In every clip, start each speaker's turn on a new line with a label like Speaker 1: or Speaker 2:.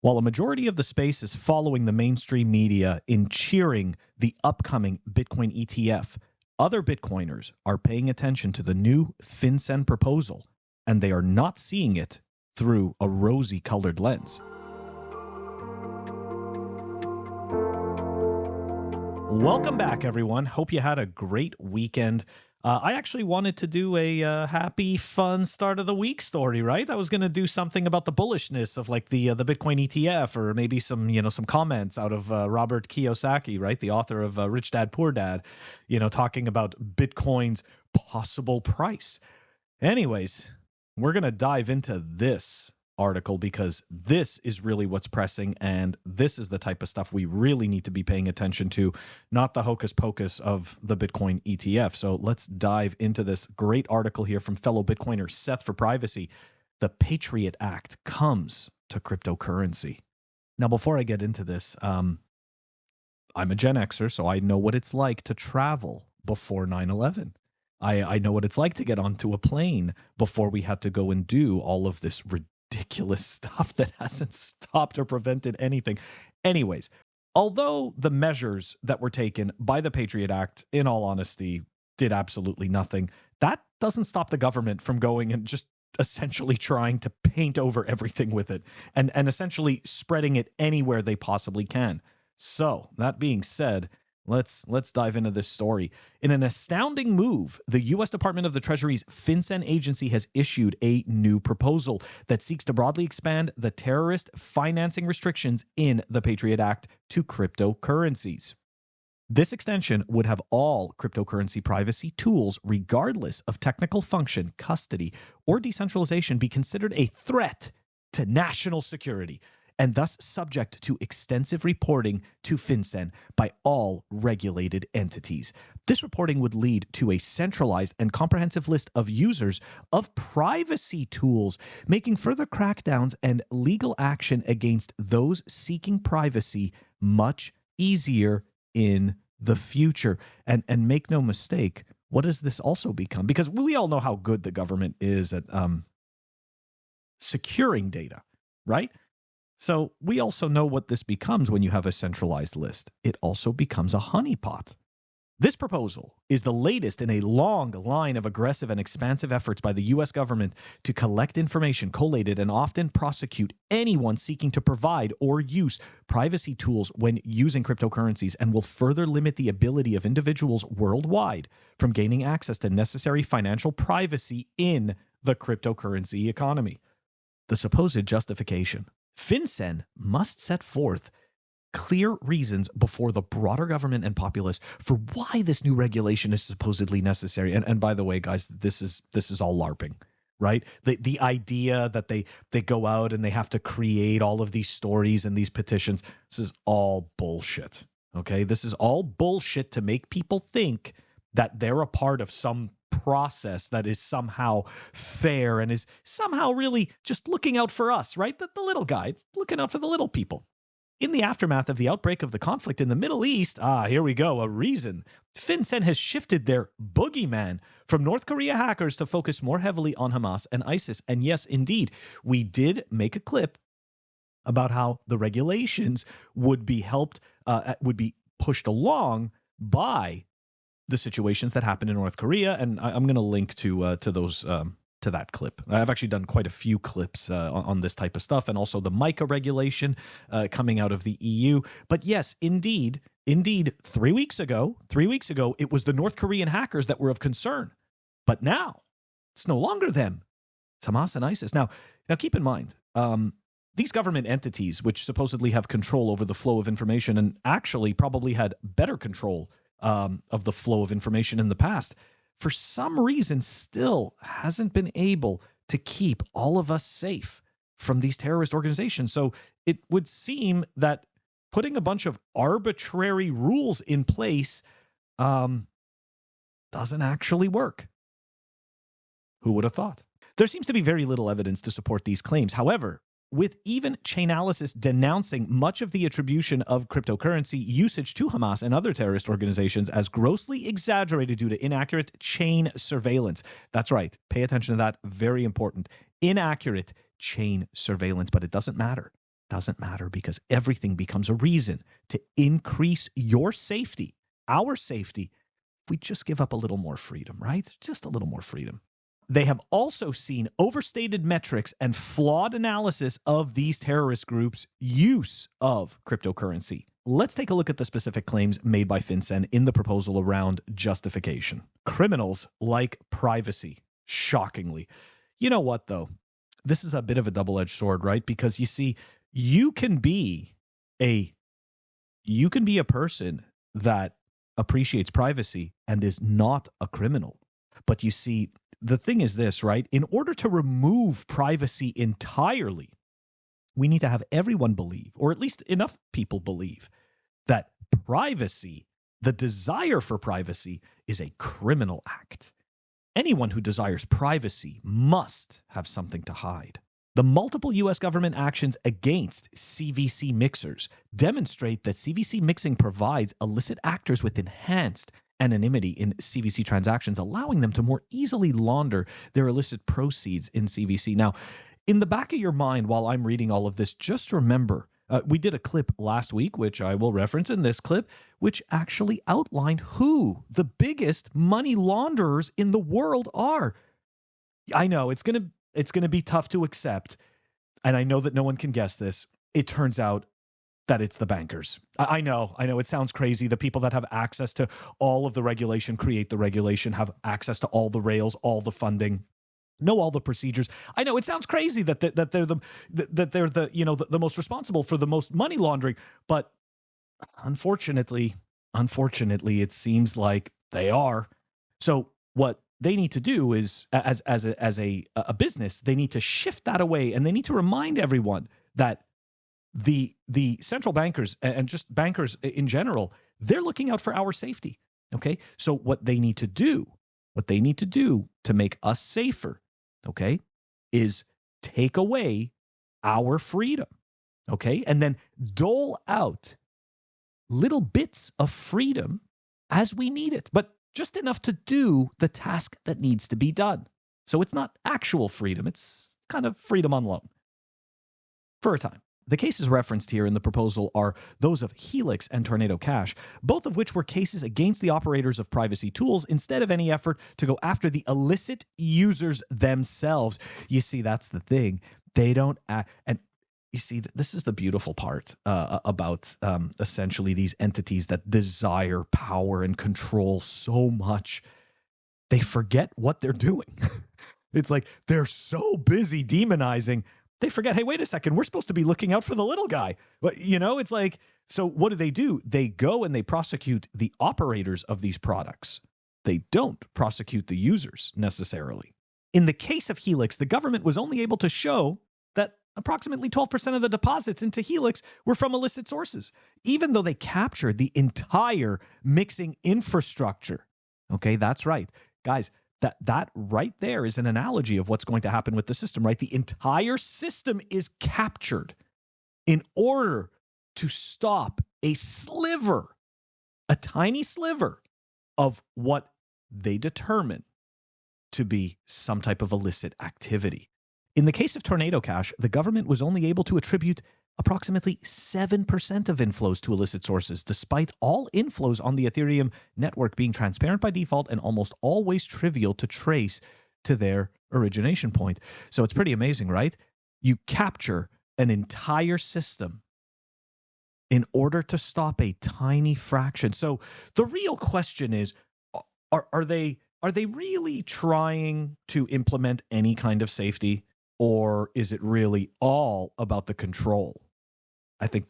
Speaker 1: While a majority of the space is following the mainstream media in cheering the upcoming Bitcoin ETF, other Bitcoiners are paying attention to the new Fincen proposal, and they are not seeing it through a rosy-colored lens. Welcome back, everyone. Hope you had a great weekend. I actually wanted to do a happy, fun start of the week story, right? I was going to do something about the bullishness of like the Bitcoin ETF, or maybe some comments out of Robert Kiyosaki, right, the author of Rich Dad Poor Dad, talking about Bitcoin's possible price. Anyways, we're going to dive into this article because this is really what's pressing, and this is the type of stuff we really need to be paying attention to, not the hocus pocus of the Bitcoin ETF. So let's dive into this great article here from fellow Bitcoiner Seth for Privacy. The Patriot Act comes to cryptocurrency. Now, before I get into this, I'm a Gen Xer, so I know what it's like to travel before 9/11. I know what it's like to get onto a plane before we had to go and do all of this ridiculous stuff that hasn't stopped or prevented anything. Anyways, although the measures that were taken by the Patriot Act, in all honesty, did absolutely nothing, that doesn't stop the government from going and just essentially trying to paint over everything with it and essentially spreading it anywhere they possibly can. So that being said, let's dive into this story. In an astounding move, the U.S. Department of the Treasury's Fincen agency has issued a new proposal that seeks to broadly expand the terrorist financing restrictions in the Patriot Act to cryptocurrencies. This extension would have all cryptocurrency privacy tools, regardless of technical function, custody, or decentralization, be considered a threat to national security, and thus subject to extensive reporting to Fincen by all regulated entities. This reporting would lead to a centralized and comprehensive list of users of privacy tools, making further crackdowns and legal action against those seeking privacy much easier in the future. And make no mistake, what does this also become? Because we all know how good the government is at securing data, right? So we also know what this becomes when you have a centralized list. It also becomes a honeypot. This proposal is the latest in a long line of aggressive and expansive efforts by the U.S. government to collect information, collate it, and often prosecute anyone seeking to provide or use privacy tools when using cryptocurrencies, and will further limit the ability of individuals worldwide from gaining access to necessary financial privacy in the cryptocurrency economy. The supposed justification: Fincen must set forth clear reasons before the broader government and populace for why this new regulation is supposedly necessary. And by the way, guys, this is all LARPing, right? The idea that they go out and they have to create all of these stories and these petitions, this is all bullshit. Okay, this is all bullshit to make people think that they're a part of some process that is somehow fair and is somehow really just looking out for us, right? The little guy, it's looking out for the little people. In the aftermath of the outbreak of the conflict in the Middle East, here we go, a reason. Fincen has shifted their boogeyman from North Korea hackers to focus more heavily on Hamas and ISIS. And yes, indeed, we did make a clip about how the regulations would be would be pushed along by the situations that happened in North Korea, and I'm going to link to those to that clip. I've actually done quite a few clips on this type of stuff, and also the MiCA regulation coming out of the EU. But yes, indeed, 3 weeks ago, it was the North Korean hackers that were of concern. But now it's no longer them. It's Hamas and ISIS. Now keep in mind, these government entities, which supposedly have control over the flow of information, and actually probably had better control of the flow of information in the past, for some reason still hasn't been able to keep all of us safe from these terrorist organizations. So it would seem that putting a bunch of arbitrary rules in place doesn't actually work. Who would have thought? There seems to be very little evidence to support these claims. However, with even Chainalysis denouncing much of the attribution of cryptocurrency usage to Hamas and other terrorist organizations as grossly exaggerated due to inaccurate chain surveillance. That's right. Pay attention to that. Very important. Inaccurate chain surveillance, but it doesn't matter. Doesn't matter, because everything becomes a reason to increase your safety, our safety, if we just give up a little more freedom, right? Just a little more freedom. They have also seen overstated metrics and flawed analysis of these terrorist groups' use of cryptocurrency. Let's take a look at the specific claims made by Fincen in the proposal around justification. Criminals like privacy, shockingly. You know what, though? This is a bit of a double-edged sword, right? Because you see, you can be a person that appreciates privacy and is not a criminal. But you see, the thing is this, right? In order to remove privacy entirely, we need to have everyone believe, or at least enough people believe, that privacy, the desire for privacy, is a criminal act. Anyone who desires privacy must have something to hide. The multiple U.S. government actions against CVC mixers demonstrate that CVC mixing provides illicit actors with enhanced anonymity in CVC transactions, allowing them to more easily launder their illicit proceeds in CVC. Now, in the back of your mind while I'm reading all of this, just remember, we did a clip last week, which I will reference in this clip, which actually outlined who the biggest money launderers in the world are. I know it's going to be tough to accept, and I know that no one can guess this. It turns out that it's the bankers. I know it sounds crazy. The people that have access to all of the regulation, create the regulation, have access to all the rails, all the funding, know all the procedures. I know it sounds crazy that they're the most responsible for the most money laundering, but unfortunately, it seems like they are. So what they need to do is, as a business, they need to shift that away, and they need to remind everyone that the central bankers and just bankers in general, they're looking out for our safety. Okay, so what they need to do to make us safer, okay, is take away our freedom, okay, and then dole out little bits of freedom as we need it, but just enough to do the task that needs to be done. So it's not actual freedom, it's kind of freedom on loan for a time. The cases referenced here in the proposal are those of Helix and Tornado Cash, both of which were cases against the operators of privacy tools instead of any effort to go after the illicit users themselves. You see, that's the thing. They don't act. And you see, this is the beautiful part about essentially these entities that desire power and control so much. They forget what they're doing. It's like they're so busy demonizing, they forget, hey, wait a second, we're supposed to be looking out for the little guy. But, it's like, so what do? They go and they prosecute the operators of these products. They don't prosecute the users necessarily. In the case of Helix, the government was only able to show that approximately 12% of the deposits into Helix were from illicit sources, even though they captured the entire mixing infrastructure. Okay, that's right. Guys, that right there is an analogy of what's going to happen with the system, right? The entire system is captured in order to stop a tiny sliver of what they determine to be some type of illicit activity. In the case of Tornado Cash, the government was only able to attribute approximately 7% of inflows to illicit sources, despite all inflows on the Ethereum network being transparent by default and almost always trivial to trace to their origination point. So it's pretty amazing, right? You capture an entire system in order to stop a tiny fraction. So the real question is, are they really trying to implement any kind of safety, or is it really all about the control? I think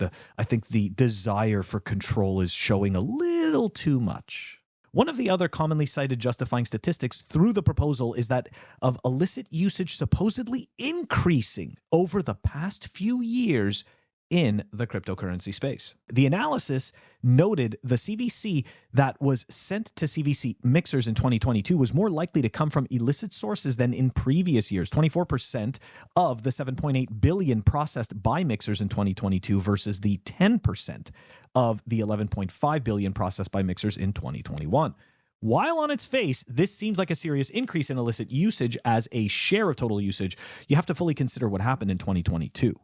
Speaker 1: the desire for control is showing a little too much. One of the other commonly cited justifying statistics through the proposal is that of illicit usage supposedly increasing over the past few years in the cryptocurrency space. The analysis noted the CVC that was sent to CVC mixers in 2022 was more likely to come from illicit sources than in previous years. 24% of the 7.8 billion processed by mixers in 2022 versus the 10% of the 11.5 billion processed by mixers in 2021. While on its face, this seems like a serious increase in illicit usage as a share of total usage, you have to fully consider what happened in 2022.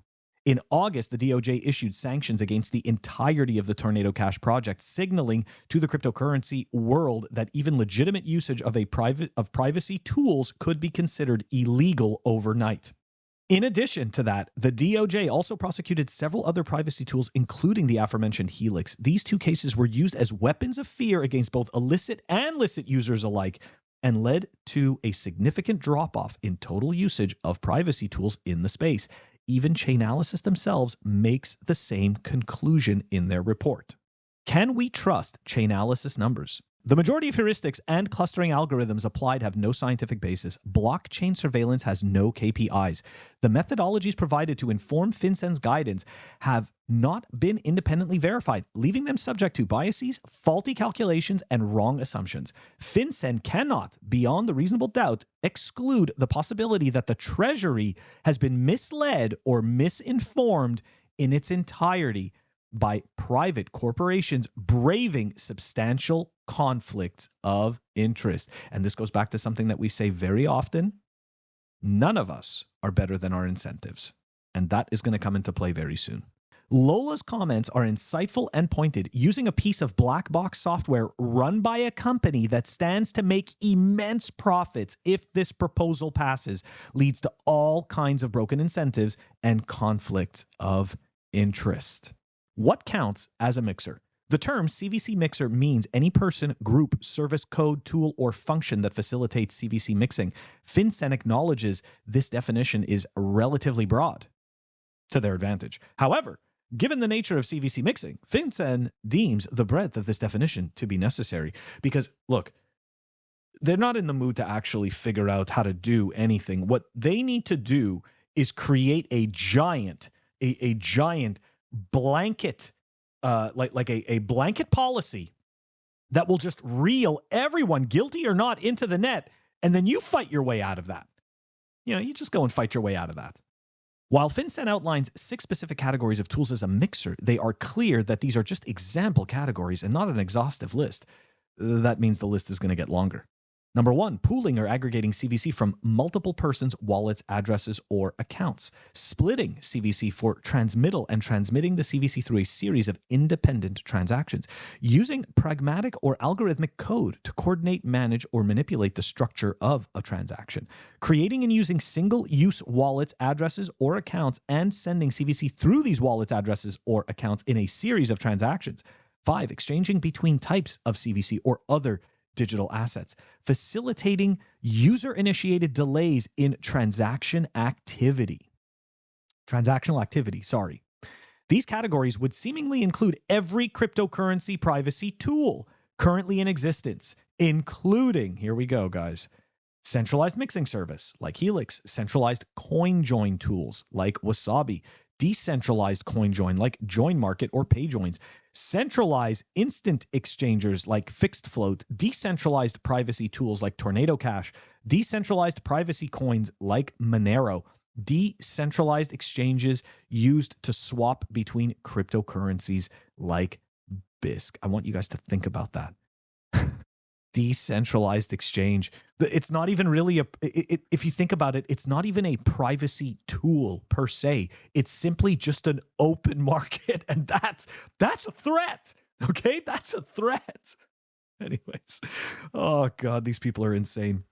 Speaker 1: In August, the DOJ issued sanctions against the entirety of the Tornado Cash project, signaling to the cryptocurrency world that even legitimate usage of privacy tools could be considered illegal overnight. In addition to that, the DOJ also prosecuted several other privacy tools, including the aforementioned Helix. These two cases were used as weapons of fear against both illicit and licit users alike, and led to a significant drop-off in total usage of privacy tools in the space. Even Chainalysis themselves makes the same conclusion in their report. Can we trust Chainalysis numbers? The majority of heuristics and clustering algorithms applied have no scientific basis. Blockchain surveillance has no KPIs. The methodologies provided to inform Fincen's guidance have not been independently verified, leaving them subject to biases, faulty calculations, and wrong assumptions. Fincen cannot, beyond the reasonable doubt, exclude the possibility that the Treasury has been misled or misinformed in its entirety by private corporations braving substantial conflicts of interest. And this goes back to something that we say very often. None of us are better than our incentives. And that is going to come into play very soon. Lola's comments are insightful and pointed, using a piece of black box software run by a company that stands to make immense profits if this proposal passes, leads to all kinds of broken incentives and conflicts of interest. What counts as a mixer? The term CVC mixer means any person, group, service, code, tool, or function that facilitates CVC mixing. Fincen acknowledges this definition is relatively broad to their advantage. However, given the nature of CVC mixing, Fincen deems the breadth of this definition to be necessary because, look, they're not in the mood to actually figure out how to do anything. What they need to do is create a giant blanket, like a blanket policy that will just reel everyone, guilty or not, into the net, and then you fight your way out of that. You just go and fight your way out of that. While Fincen outlines 6 specific categories of tools as a mixer, they are clear that these are just example categories and not an exhaustive list. That means the list is going to get longer. Number 1, pooling or aggregating CVC from multiple persons, wallets, addresses, or accounts. Splitting CVC for transmittal and transmitting the CVC through a series of independent transactions. Using pragmatic or algorithmic code to coordinate, manage, or manipulate the structure of a transaction. Creating and using single-use wallets, addresses, or accounts, and sending CVC through these wallets, addresses, or accounts in a series of transactions. 5, exchanging between types of CVC or other digital assets, facilitating user-initiated delays in transactional activity. These categories would seemingly include every cryptocurrency privacy tool currently in existence, including, here we go, guys, centralized mixing service like Helix, centralized coin join tools like Wasabi, decentralized coin join like Join Market or PayJoins, centralized instant exchangers like Fixed Float, decentralized privacy tools like Tornado Cash, decentralized privacy coins like Monero, decentralized exchanges used to swap between cryptocurrencies like BISC. I want you guys to think about that. Decentralized exchange. It's not even really if you think about it, it's not even a privacy tool per se. It's simply just an open market, and that's a threat. Okay, that's a threat. Anyways, oh God, these people are insane.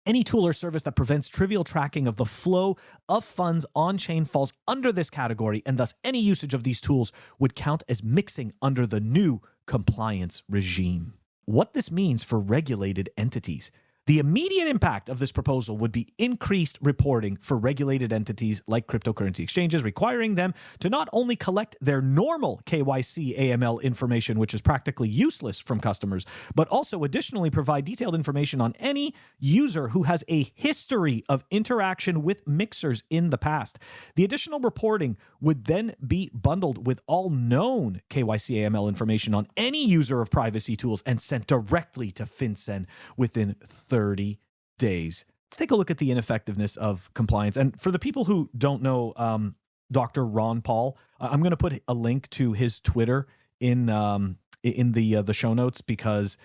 Speaker 1: Any tool or service that prevents trivial tracking of the flow of funds on-chain falls under this category, and thus any usage of these tools would count as mixing under the new compliance regime. What this means for regulated entities. The immediate impact of this proposal would be increased reporting for regulated entities like cryptocurrency exchanges, requiring them to not only collect their normal KYC AML information, which is practically useless from customers, but also additionally provide detailed information on any user who has a history of interaction with mixers in the past. The additional reporting would then be bundled with all known KYC AML information on any user of privacy tools and sent directly to Fincen within 30 days. Let's take a look at the ineffectiveness of compliance. And for the people who don't know Dr. Ron Paul, I'm going to put a link to his Twitter in the show notes because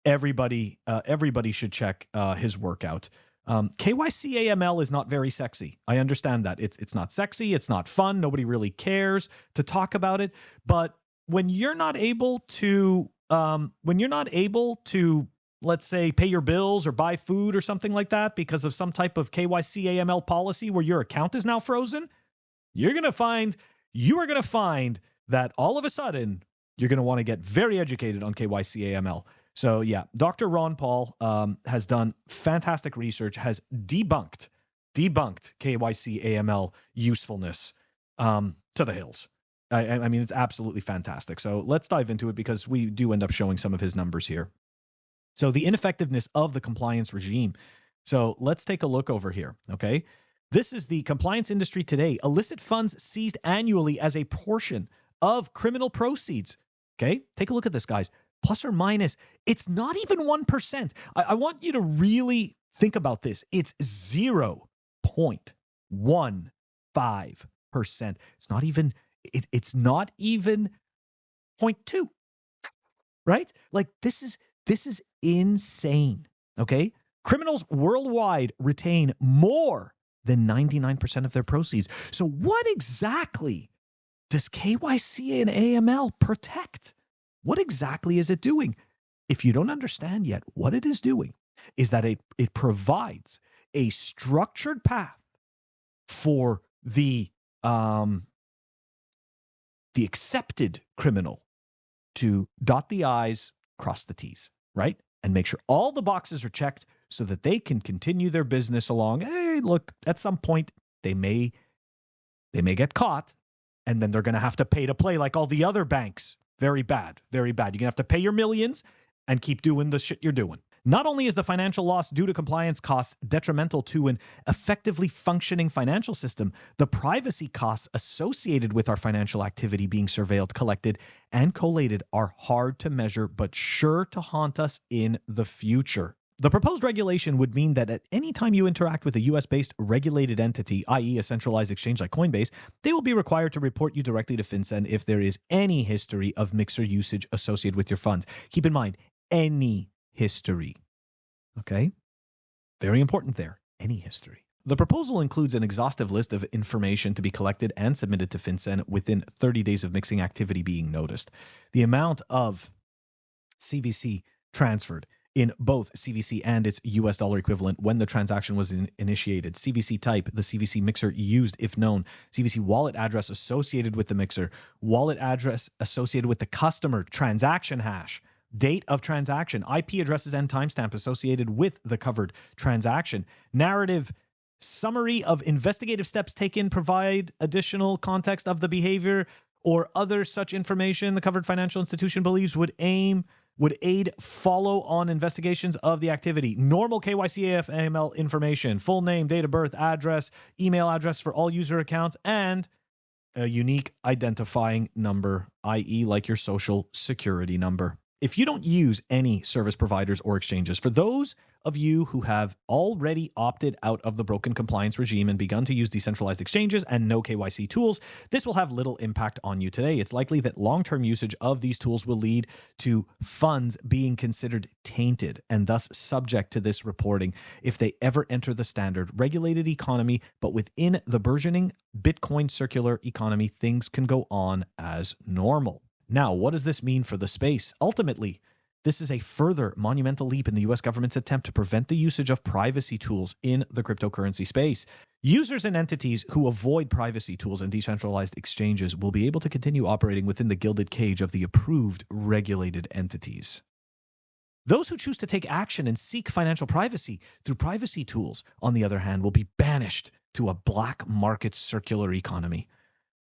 Speaker 1: everybody should check his work out. KYC AML is not very sexy. I understand that. It's not sexy. It's not fun. Nobody really cares to talk about it. But when you're not able to, let's say, pay your bills or buy food or something like that because of some type of KYC AML policy where your account is now frozen, you are going to find that all of a sudden you're going to want to get very educated on KYC AML. So yeah, Dr. Ron Paul has done fantastic research, has debunked KYC AML usefulness to the hills. I mean, it's absolutely fantastic. So let's dive into it because we do end up showing some of his numbers here. So the ineffectiveness of the compliance regime. So let's take a look over here, okay? This is the compliance industry today. Illicit funds seized annually as a portion of criminal proceeds. Okay, take a look at this, guys. Plus or minus, it's not even 1%. I want you to really think about this. It's 0.15%. It's not even. It's not even 0.2. Right? Like this is insane. Okay, criminals worldwide retain more than 99% of their proceeds. So what exactly does KYC and AML protect? What exactly is it doing? If you don't understand yet, what it is doing is that it provides a structured path for the accepted criminal to dot the I's, cross the T's, right? And make sure all the boxes are checked so that they can continue their business along. Hey, look, at some point they may get caught, and then they're going to have to pay to play like all the other banks. Very bad, very bad. You're going to have to pay your millions and keep doing the shit you're doing. Not only is the financial loss due to compliance costs detrimental to an effectively functioning financial system, the privacy costs associated with our financial activity being surveilled, collected, and collated are hard to measure but sure to haunt us in the future. The proposed regulation would mean that at any time you interact with a US-based regulated entity, i.e. a centralized exchange like Coinbase, they will be required to report you directly to Fincen if there is any history of mixer usage associated with your funds. Keep in mind, any history. Okay? Very important there. Any history. The proposal includes an exhaustive list of information to be collected and submitted to Fincen within 30 days of mixing activity being noticed. The amount of CVC transferred in both CVC and its US dollar equivalent when the transaction was initiated, CVC type, the CVC mixer used if known, CVC wallet address associated with the mixer, wallet address associated with the customer, transaction hash, date of transaction, IP addresses and timestamp associated with the covered transaction, narrative, summary of investigative steps taken, provide additional context of the behavior or other such information the covered financial institution believes would aid follow-on investigations of the activity. Normal KYC AML information, full name, date of birth, address, email address for all user accounts, and a unique identifying number, i.e. like your social security number. If you don't use any service providers or exchanges, for those of you who have already opted out of the broken compliance regime and begun to use decentralized exchanges and no KYC tools, this will have little impact on you today. It's likely that long-term usage of these tools will lead to funds being considered tainted and thus subject to this reporting if they ever enter the standard regulated economy. But within the burgeoning Bitcoin circular economy, things can go on as normal. Now, what does this mean for the space? Ultimately, this is a further monumental leap in the US government's attempt to prevent the usage of privacy tools in the cryptocurrency space. Users and entities who avoid privacy tools and decentralized exchanges will be able to continue operating within the gilded cage of the approved regulated entities. Those who choose to take action and seek financial privacy through privacy tools, on the other hand, will be banished to a black market circular economy.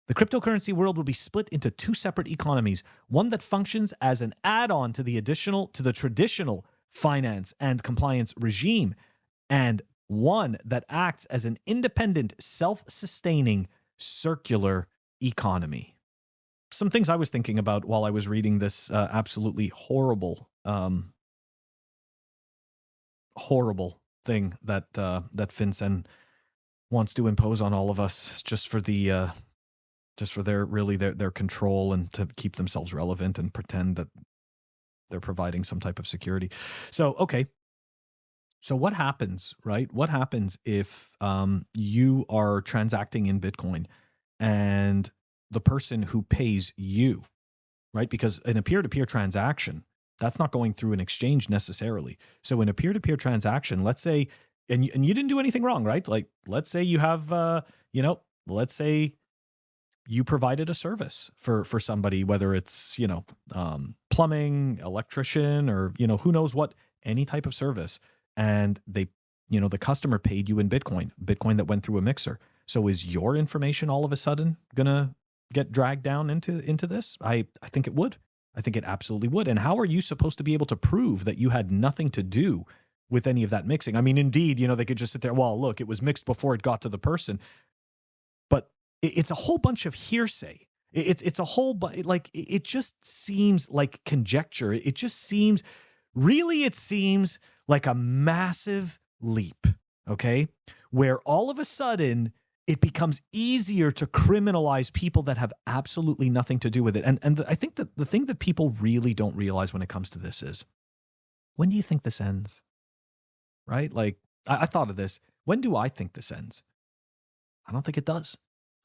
Speaker 1: The cryptocurrency world will be split into two separate economies, one that functions as an add-on to the traditional finance and compliance regime, and one that acts as an independent, self-sustaining circular economy. Some things I was thinking about while I was reading this absolutely horrible thing that Fincen wants to impose on all of us just for their control and to keep themselves relevant and pretend that they're providing some type of security. So, okay. So what happens, right? What happens if you are transacting in Bitcoin and the person who pays you, right? Because in a peer-to-peer transaction, that's not going through an exchange necessarily. So in a peer-to-peer transaction, let's say, and you didn't do anything wrong, right? Like, let's say you have, let's say you provided a service for somebody, whether it's, plumbing, electrician, or, who knows what, any type of service. And they, the customer paid you in Bitcoin that went through a mixer. So is your information all of a sudden going to get dragged down into this? I think it would. I think it absolutely would. And how are you supposed to be able to prove that you had nothing to do with any of that mixing? I mean, indeed, they could just sit there, well, look, it was mixed before it got to the person. But it's a whole bunch of hearsay. It's a whole like it just seems like conjecture. It just seems it seems like a massive leap, okay? Where all of a sudden it becomes easier to criminalize people that have absolutely nothing to do with it. And I think that the thing that people really don't realize when it comes to this is, when do you think this ends? Right? Like I thought of this. When do I think this ends? I don't think it does.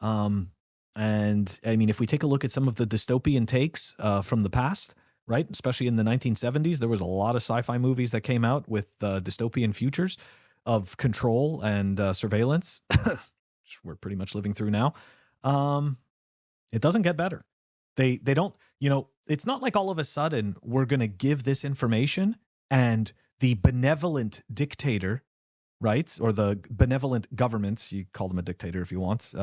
Speaker 1: And I mean, if we take a look at some of the dystopian takes from the past, right, especially in the 1970s, there was a lot of sci-fi movies that came out with dystopian futures of control and surveillance, which we're pretty much living through now. It doesn't get better. They don't, it's not like all of a sudden we're going to give this information and the benevolent dictator, right, or the benevolent governments, you call them a dictator if you want,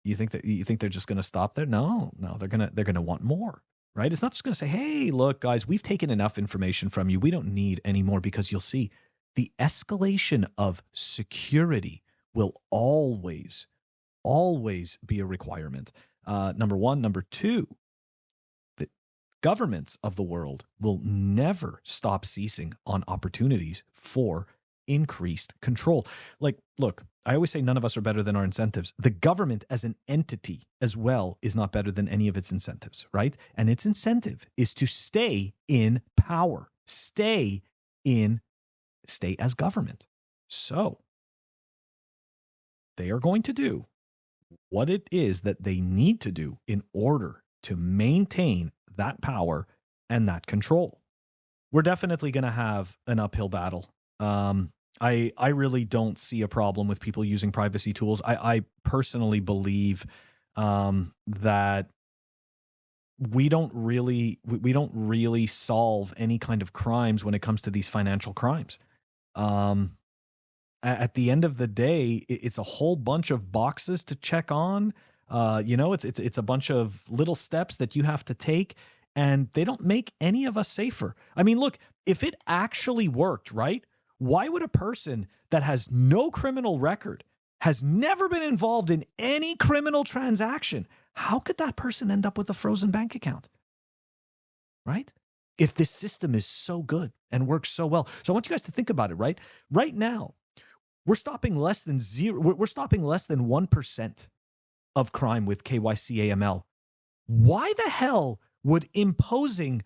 Speaker 1: you think they're just going to stop there? No, they're going to want more, right? It's not just going to say, "Hey, look, guys, we've taken enough information from you. We don't need any more," because you'll see the escalation of security will always be a requirement. Number one. Number two, the governments of the world will never stop seizing on opportunities for increased control. Like, look, I always say none of us are better than our incentives. The government as an entity as well is not better than any of its incentives, right? And its incentive is to stay in power, stay as government. So they are going to do what it is that they need to do in order to maintain that power and that control. We're definitely going to have an uphill battle. I really don't see a problem with people using privacy tools. I personally believe that we don't really solve any kind of crimes when it comes to these financial crimes. At the end of the day, it's a whole bunch of boxes to check on. It's a bunch of little steps that you have to take, and they don't make any of us safer. I mean, look, if it actually worked, right? Why would a person that has no criminal record, has never been involved in any criminal transaction, how could that person end up with a frozen bank account? Right? If this system is so good and works so well. So I want you guys to think about it, right? Right now, we're stopping less than 1% of crime with KYC AML. Why the hell would imposing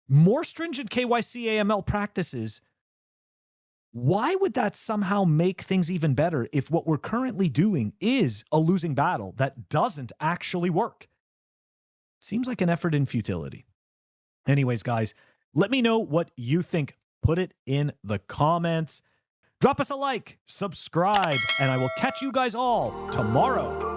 Speaker 1: more stringent KYC AML practices, why would that somehow make things even better if what we're currently doing is a losing battle that doesn't actually work? Seems like an effort in futility. Anyways, guys, let me know what you think. Put it in the comments. Drop us a like, subscribe, and I will catch you guys all tomorrow.